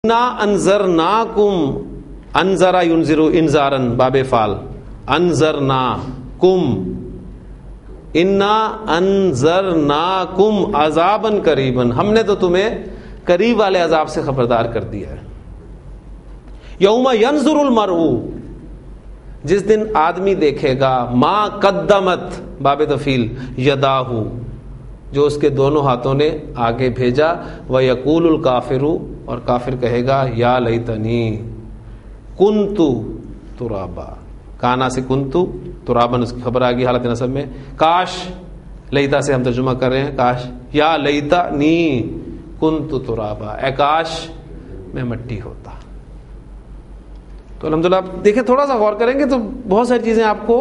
انا انذرناکم، انذر ینذر انذارن باب فعل، انذرناکم، انا انذرناکم عذابا قریبا، ہم نے تو تمہیں قریب والے عذاب سے خبردار کر دیا ہے. یوم ینظر المرء، جس دن آدمی دیکھے گا، ما قدمت باب تفعیل یداہ، جو اس کے دونوں ہاتھوں نے آگے بھیجا، وَيَقُولُ الْكَافِرُ، اور کافر کہے گا یا لیتنی کنت ترابا، کانا سے کنت ترابن، اس کی خبر آ گئی حالت نصب میں. کاش، لیتا سے ہم ترجمہ کر رہے ہیں کاش، یا لیتنی کنت ترابا، اے کاش میں مٹی ہوتا. تو الحمدللہ آپ دیکھیں، تھوڑا سا غور کریں گے تو بہت ساری چیزیں آپ کو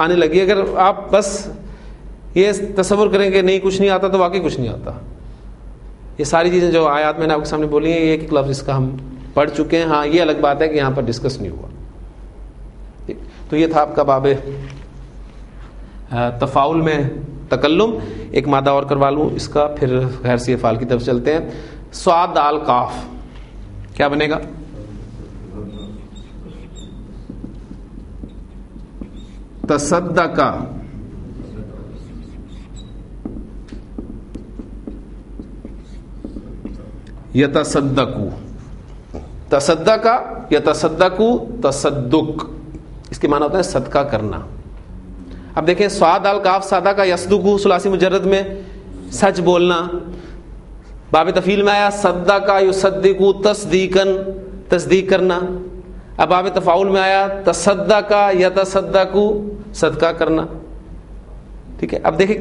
آنے لگی. اگر آپ بس یہ تصور کریں کہ نہیں کچھ نہیں آتا تو واقعی کچھ نہیں آتا. یہ ساری چیزیں جو آیات میں نے آپ کے سامنے بولی ہیں، یہ ایک لفظ اس کا ہم پڑھ چکے ہیں. ہاں یہ الگ بات ہے کہ یہاں پر ڈسکس نہیں ہوا. تو یہ تھا آپ کا باب تفاعل میں تکلم. ایک مادہ اور کروا لوں اس کا، پھر غیر سی افعال کی طرف چلتے ہیں. صاد دال قاف کیا بنے گا؟ تصدقا، یتصدقو، تصدقا یتصدقو، تصدق، اس کے معنی ہوتا ہے صدقہ کرنا. اب دیکھیں صاد دال قاف سادہ کا یصدقو ثلاثی مجرد میں سچ بولنا. باب تفعیل میں آیا صدقا یصدقو تصدیقا، تصدیق کرنا. اب باب تفاعل میں آیا تصدقا یتصدقو، صدقہ کرنا. ٹھیک ہے، اب دیکھیں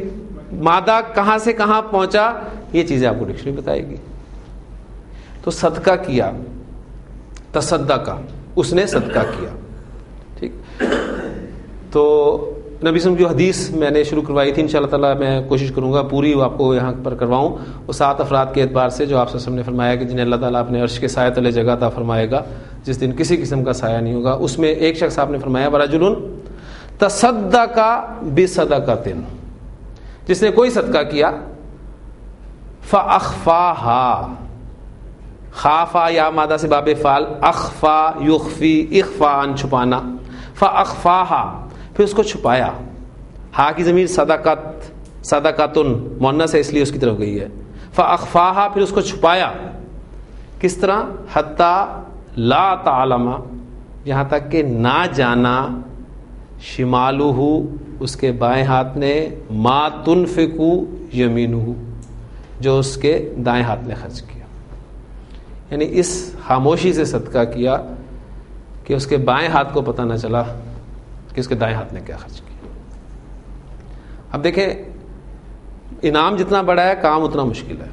مادہ کہاں سے کہاں پہنچا، یہ چیزیں آپ کو ڈکشنری بتائے گی. تو صدقہ کیا، تصدقہ، اس نے صدقہ کیا. ٹھیک، تو نبی صلی اللہ علیہ وسلم کی حدیث میں نے شروع کروائی تھی، انشاءاللہ تعالیٰ میں کوشش کروں گا پوری آپ کو یہاں پر کرواؤں. وہ 7 افراد کے اعتبار سے جو آپ صلی اللہ علیہ وسلم نے فرمایا کہ جنہیں اللہ تعالیٰ اپنے عرش کے سائے تلے جگہ عطا فرمائے گا جس دن کسی قسم کا سایہ نہیں ہوگا. اس میں ایک شخص آپ نے فرمایا ورجل تصدق بصدقۃ، جس نے کوئی صدقہ کیا، فاخفاها، خافا یا مادہ سے باب فعل، اخفا یخفی، اخفاء چھپانا، فاخفاها پھر اس کو چھپایا. ہا کی ضمیر صدقت، صدقاتن مؤنث ہے اس لیے اس کی طرف گئی ہے. فاخفاها پھر اس کو چھپایا. کس طرح؟ حتی لا تعلم، یہاں تک کہ نہ جانا، شمالہ اس کے بائیں ہاتھ نے، ما تنفق یمینہ جو اس کے دائیں ہاتھ نے خرچ کیا. یعنی اس خاموشی سے صدقہ کیا کہ اس کے بائیں ہاتھ کو پتہ نہ چلا کہ اس کے دائیں ہاتھ نے کیا خرچ کیا. اب دیکھیں انعام جتنا بڑا ہے کام اتنا مشکل ہے.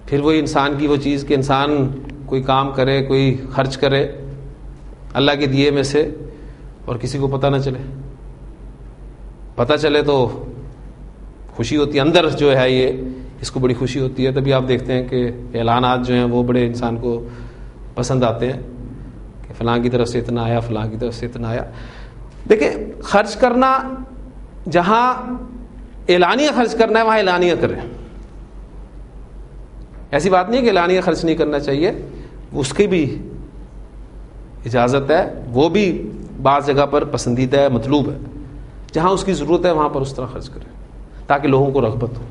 پھر وہی انسان کی وہ چیز کہ انسان کوئی کام کرے، کوئی خرچ کرے اللہ کے دیے میں سے اور کسی کو پتہ نہ چلے. پتہ چلے تو خوشی ہوتی ہے اندر، جو ہے یہ اس کو بڑی خوشی ہوتی ہے. تبھی آپ دیکھتے ہیں کہ اعلانات جو ہیں وہ بڑے انسان کو پسند آتے ہیں کہ فلاں کی طرف سے اتنا آیا، فلاں کی طرف سے اتنا آیا. دیکھیں خرچ کرنا، جہاں اعلانیہ خرچ کرنا ہے وہاں اعلانیہ کریں. ایسی بات نہیں ہے کہ اعلانیہ خرچ نہیں کرنا چاہیے، اس کی بھی اجازت ہے، وہ بھی بعض جگہ پر پسندیدہ ہے، مطلوب ہے. جہاں اس کی ضرورت ہے وہاں پر اس طرح خرچ کریں تاکہ لوگوں کو رغبت ہو.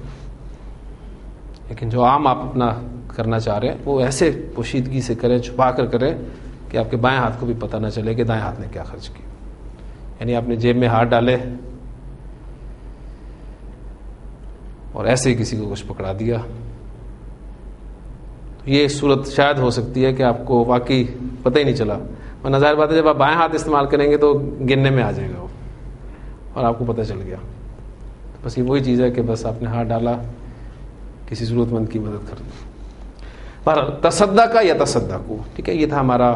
لیکن جو عام آپ اپنا کرنا چاہ رہے ہیں وہ ایسے پوشیدگی سے کریں، چھپا کر کریں کہ آپ کے بائیں ہاتھ کو بھی پتہ نہ چلے کہ دائیں ہاتھ نے کیا خرچ کیا. یعنی آپ نے جیب میں ہاتھ ڈالے اور ایسے ہی کسی کو کچھ پکڑا دیا. یہ صورت شاید ہو سکتی ہے کہ آپ کو واقعی پتہ ہی نہیں چلا، ورنہ ظاہر بات ہے جب آپ بائیں ہاتھ استعمال کریں گے تو گننے میں آ جائے گا وہ، اور آپ کو پتہ چل گیا. بس یہ وہی چیز ہے کہ بس آپ نے ہاتھ ڈالا، کسی ضرورت مند کی مدد کر دی. پر تصدق یا تصدقو، ٹھیک ہے، یہ تھا ہمارا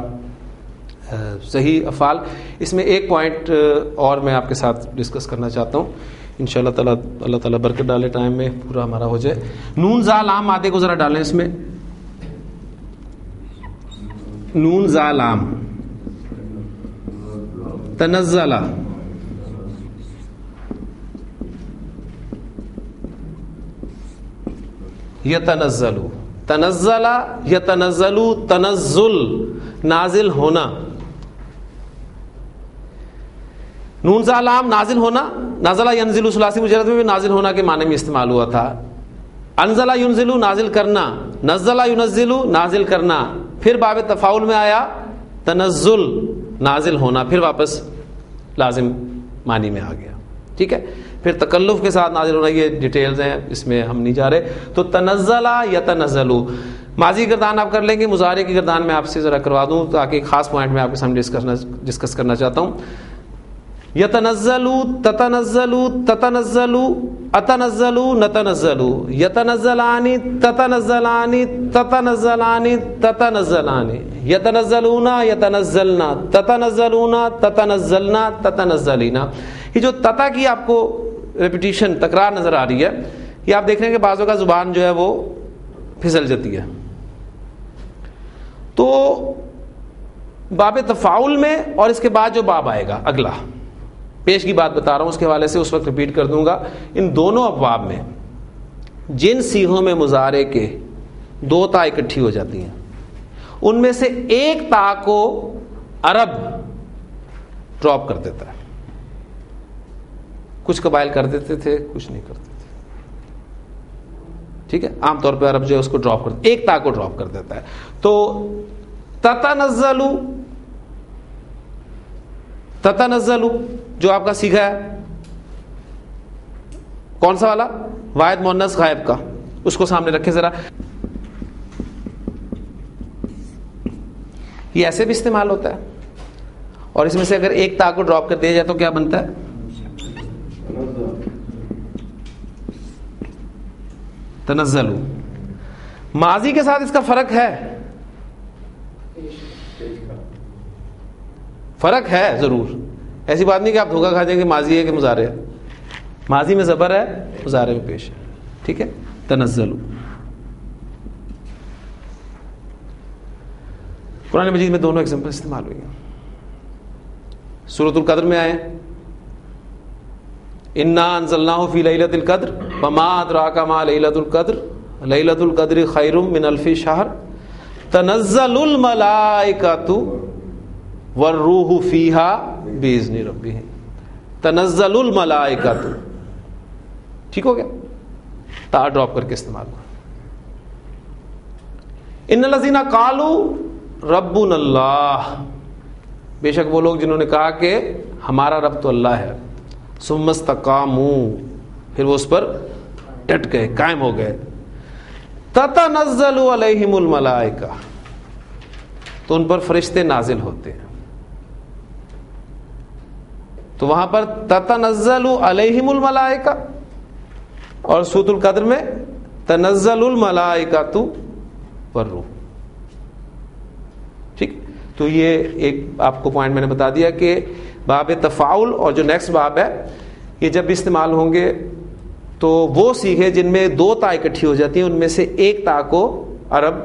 صحیح افعال. اس میں ایک پوائنٹ اور میں آپ کے ساتھ ڈسکس کرنا چاہتا ہوں، انشاءاللہ تعالیٰ اللہ تعالیٰ برکت ڈالے، ٹائم میں پورا ہمارا ہو جائے. نون زا لام مادے کو ذرا ڈالیں اس میں. نون زا لام، تنزلہ، یتنزلو، تنزل یتنزل تنزل نازل ہونا. نون زا لام نازل ہونا. نزل ینزل ثلاثی مجرد میں بھی نازل ہونا کے معنی میں استعمال ہوا تھا. انزل ینزل نازل کرنا. نزل ینزل نازل کرنا. پھر باب تفاعل میں آیا تنزل نازل ہونا, پھر واپس لازم معنی میں آ گیا. ٹھیک ہے. پھر تکلف کے ساتھ نازل ہونا, یہ ڈیٹیلز ہیں, اس میں ہم نہیں جا رہے. تو تنزل یتنزل ماضی گردان آپ کر لیں گے. مضارع کی گردان میں آپ سے ذرا کروا دوں تاکہ ایک خاص پوائنٹ میں آپ کے سامنے ڈسکس کرنا چاہتا ہوں. یتنزل تتنزل تتنزل اتنزل نتنزل یتنزلان تتنزلان تتنزلان تتنزلان یتنزلون یتنزلنا تتنزلون تتنزلنا تتنزلینا. یہ جو تتا کی آپ کو ریپیٹیشن تکرار نظر آ رہی ہے, یہ آپ دیکھ رہے ہیں کہ بعضوں کا زبان جو ہے وہ پھسل جاتی ہے. تو باب تفاعل میں اور اس کے بعد جو باب آئے گا اگلا, پیش کی بات بتا رہا ہوں, اس کے حوالے سے اس وقت ریپیٹ کر دوں گا. ان دونوں ابواب میں جن سیغوں میں مضارع کے دو تا اکٹھی ہو جاتی ہیں, ان میں سے ایک تا کو عرب ڈراپ کر دیتا ہے. کچھ قبائل کر دیتے تھے, کچھ نہیں کرتے تھے. ٹھیک ہے. عام طور پہ عرب جو ہے اس کو ڈراپ کر, ایک تا کو ڈراپ کر دیتا ہے. تو تتنزلو, تتنزلو جو آپ کا سیکھا ہے کون سا والا, واحد مؤنث غائب کا, اس کو سامنے رکھیں ذرا. یہ ایسے بھی استعمال ہوتا ہے, اور اس میں سے اگر ایک تا کو ڈراپ کر دیا جائے تو کیا بنتا ہے, تنزلو. ماضی کے ساتھ اس کا فرق ہے, فرق ہے ضرور. ایسی بات نہیں کہ آپ دھوکہ کھا جائیں کہ ماضی ہے کہ مضارع ہے. ماضی میں زبر ہے, مضارع میں پیش ہے. ٹھیک ہے. تنزلو. قرآن مجید میں دونوں ایگزامپل استعمال ہوئی ہیں. سورۃ القدر میں آئے انا انزلناہ فی لیلۃ القدر وما ادراک ما لیلۃ القدر لیلۃ القدر خیر من الف شہر تنزل الملائکۃ والروح فیہا باذن ربہم. تنزل الملائکۃ, ٹھیک ہو گیا, تا ڈراپ کر کے استعمال ہوا. ان الذین قالوا ربنا اللہ, بے شک وہ لوگ جنہوں نے کہا کہ ہمارا رب تو اللہ ہے. ثم استقاموا, پھر وہ اس پر ڈٹ گئے, قائم ہو گئے. تتنزل علیہم الملائکہ, تو ان پر فرشتے نازل ہوتے ہیں. تو وہاں پر تتنزل علیہم الملائکہ, اور سورۃ القدر میں تنزل الملائکۃ والروح. ٹھیک. تو یہ ایک آپ کو پوائنٹ میں نے بتا دیا کہ باب تفاعل اور جو نیکسٹ باب ہے یہ جب بھی استعمال ہوں گے تو وہ سیکھے جن میں دو تا اکٹھی ہو جاتی ہیں, ان میں سے ایک تا کو عرب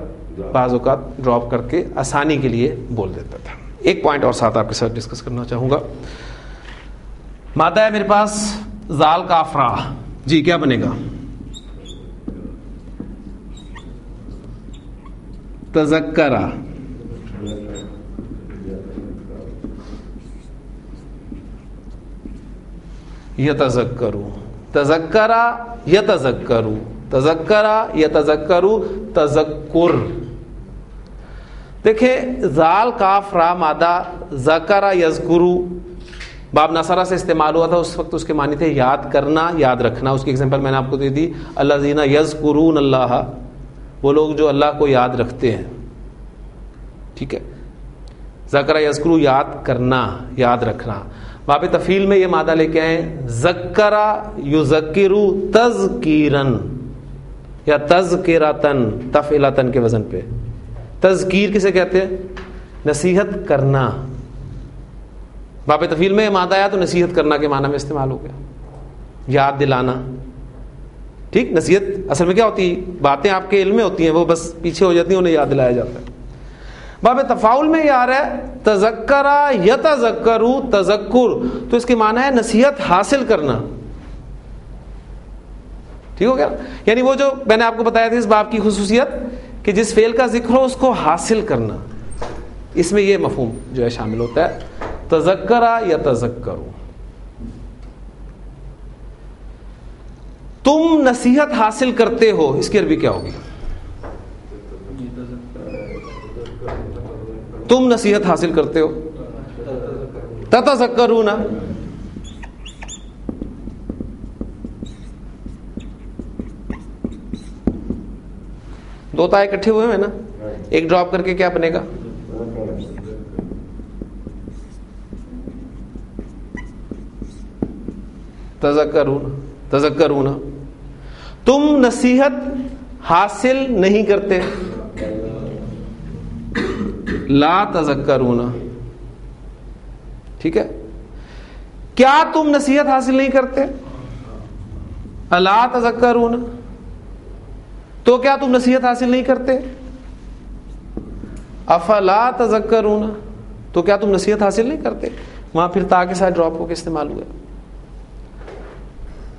بعض اوقات ڈراپ کر کے آسانی کے لیے بول دیتا تھا. ایک پوائنٹ اور ساتھ آپ کے ساتھ ڈسکس کرنا چاہوں گا. مادہ ہے میرے پاس زال کاف را, جی کیا بنے گا, تذکرہ. یتذکرو, تذکرہ یتذکرو, تذکرہ یتذکرو, تذکر. دیکھیں زال کاف را مادہ ذکرہ یذکرو باب نصرہ سے استعمال ہوا تھا. اس وقت اس کے معنی تھے یاد کرنا, یاد رکھنا. اس کی ایگزامپل میں نے آپ کو دے دی, الذین یذکرون اللہ, وہ لوگ جو اللہ کو یاد رکھتے ہیں. ٹھیک ہے. ذکر یذکرو یاد کرنا, یاد رکھنا. باب تفعیل میں یہ مادہ لے کے آئے ذکر یذکرو تذکیرن یا تذکرتن, تفعیلتن کے وزن پہ. تذکیر کسے کہتے ہیں, نصیحت کرنا. باب تفعیل میں یہ مادہ آیا تو نصیحت کرنا کے معنی میں استعمال ہو گیا, یاد دلانا. ٹھیک. نصیحت اصل میں کیا ہوتی ہے, باتیں آپ کے علم میں ہوتی ہیں, وہ بس پیچھے ہو جاتی ہیں, انہیں یاد دلایا جاتا ہے. باب تفاعل میں یہ آ رہا ہے تذکرہ یتذکرو تذکر, تو اس کے معنی ہے نصیحت حاصل کرنا. ٹھیک ہو گیا. یعنی وہ جو میں نے آپ کو بتایا تھا اس باب کی خصوصیت کہ جس فعل کا ذکر ہو اس کو حاصل کرنا، اس میں یہ مفہوم جو ہے شامل ہوتا ہے. تذکرہ یتذکروا، تم نصیحت حاصل کرتے ہو، اس کی عربی کیا ہوگی؟ تم نصیحت حاصل کرتے ہو، تتذکرون. دو تائے اکٹھے ہوئے ہیں نا، ایک ڈراپ کر کے کیا بنے گا؟ تذکرون. تذکرون، تم نصیحت حاصل نہیں کرتے. لا تذکرون، ٹھیک ہے. کیا تم نصیحت حاصل نہیں کرتے؟ الا تذکرون، تو کیا تم نصیحت حاصل نہیں کرتے؟ افلا تذکرون، تو کیا تم نصیحت حاصل نہیں کرتے؟ وہاں پھر تا کے ساتھ ڈراپ ہو کے استعمال ہوا.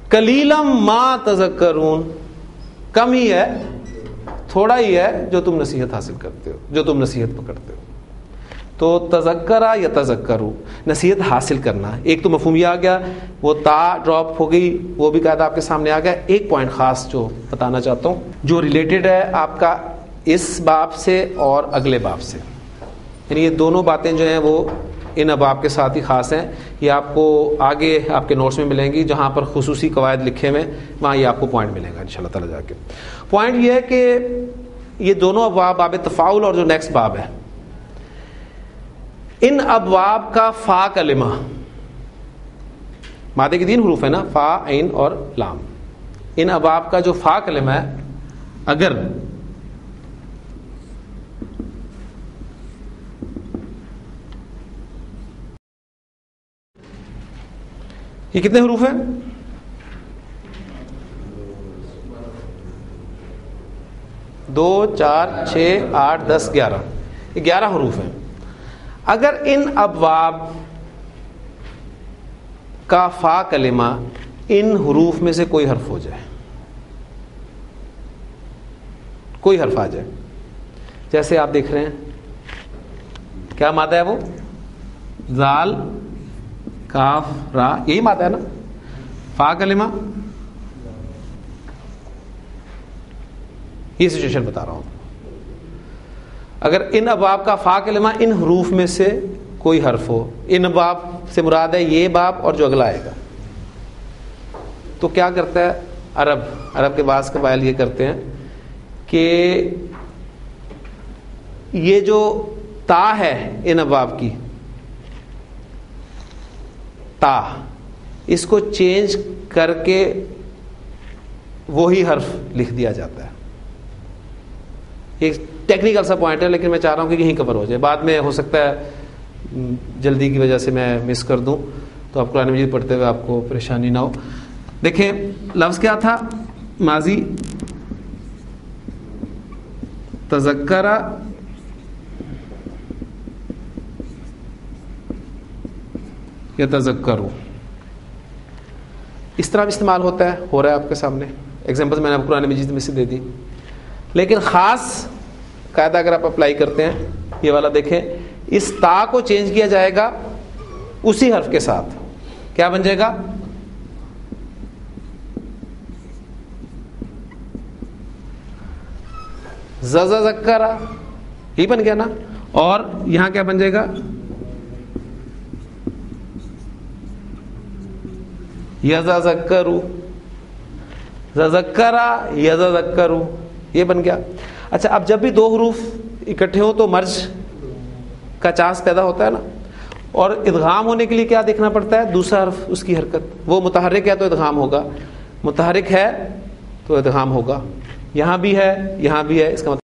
قلیلم ما تذکرون، کم ہی ہے، تھوڑا ہی ہے جو تم نصیحت حاصل کرتے ہو، جو تم نصیحت پکڑتے ہو. تو تذکرہ یا تذکرو، نصیحت حاصل کرنا. ایک تو مفہوم یہ آ گیا، وہ تا ڈراپ ہو گئی، وہ بھی قاعدہ آپ کے سامنے آ گیا. ایک پوائنٹ خاص جو بتانا چاہتا ہوں جو ریلیٹڈ ہے آپ کا اس باب سے اور اگلے باب سے، یعنی یہ دونوں باتیں جو ہیں وہ ان ابواب کے ساتھ ہی خاص ہیں. یہ آپ کو آگے آپ کے نوٹس میں ملیں گی، جہاں پر خصوصی قواعد لکھے ہوئے وہاں یہ آپ کو پوائنٹ ملے گا انشاءاللہ تعالی جا کے. پوائنٹ یہ ہے کہ یہ دونوں ابواب، باب تفاعل اور جو نیکسٹ باب ہے، ان ابواب کا فا کلمہ، مادے کے 3 حروف ہے نا، فا، عین اور لام. ان ابواب کا جو فا کلمہ ہے، اگر یہ کتنے حروف ہیں؟ 2 4 6 8 10 11، یہ 11 حروف ہیں. اگر ان ابواب کا فا کلمہ ان حروف میں سے کوئی حرف ہو جائے، کوئی حرف آ جائے، جیسے آپ دیکھ رہے ہیں کیا مادہ ہے وہ؟ زال، کاف، را، یہی مادہ ہے نا فا کلمہ. یہ سچویشن بتا رہا ہوں. اگر ان ابواب کا فا کلمہ ان حروف میں سے کوئی حرف ہو، ان ابواب سے مراد ہے یہ باب اور جو اگلا آئے گا، تو کیا کرتا ہے عرب کے بعض قبائل یہ کرتے ہیں کہ یہ جو تا ہے ان ابواب کی، تا، اس کو چینج کر کے وہی حرف لکھ دیا جاتا ہے. ایک ٹیکنیکل سا پوائنٹ ہے، لیکن میں چاہ رہا ہوں کہ یہیں کور ہو جائے. بعد میں ہو سکتا ہے جلدی کی وجہ سے میں مس کر دوں، تو آپ قرآن مجید پڑھتے ہوئے آپ کو پریشانی نہ ہو. دیکھیں لفظ کیا تھا؟ ماضی، تذکرہ، یا تذکرو. اس طرح بھی استعمال ہوتا ہے، ہو رہا ہے آپ کے سامنے. ایگزامپل میں نے آپ قرآن مجید میں سے دے دی. لیکن خاص قاعدہ اگر آپ اپلائی کرتے ہیں، یہ والا دیکھیں، اس تا کو چینج کیا جائے گا اسی حرف کے ساتھ. کیا بن جائے گا؟ زکرا، یہ بن گیا نا. اور یہاں کیا بن جائے گا؟ یذکرو، ذکرا یذکرو، یہ بن گیا. اچھا، اب جب بھی 2 حروف اکٹھے ہوں تو مرج کا چانس پیدا ہوتا ہے نا. اور ادغام ہونے کے لیے کیا دیکھنا پڑتا ہے؟ دوسرا حرف، اس کی حرکت. وہ متحرک ہے تو ادغام ہوگا، متحرک ہے تو ادغام ہوگا. یہاں بھی ہے، یہاں بھی ہے، اس کا مطلب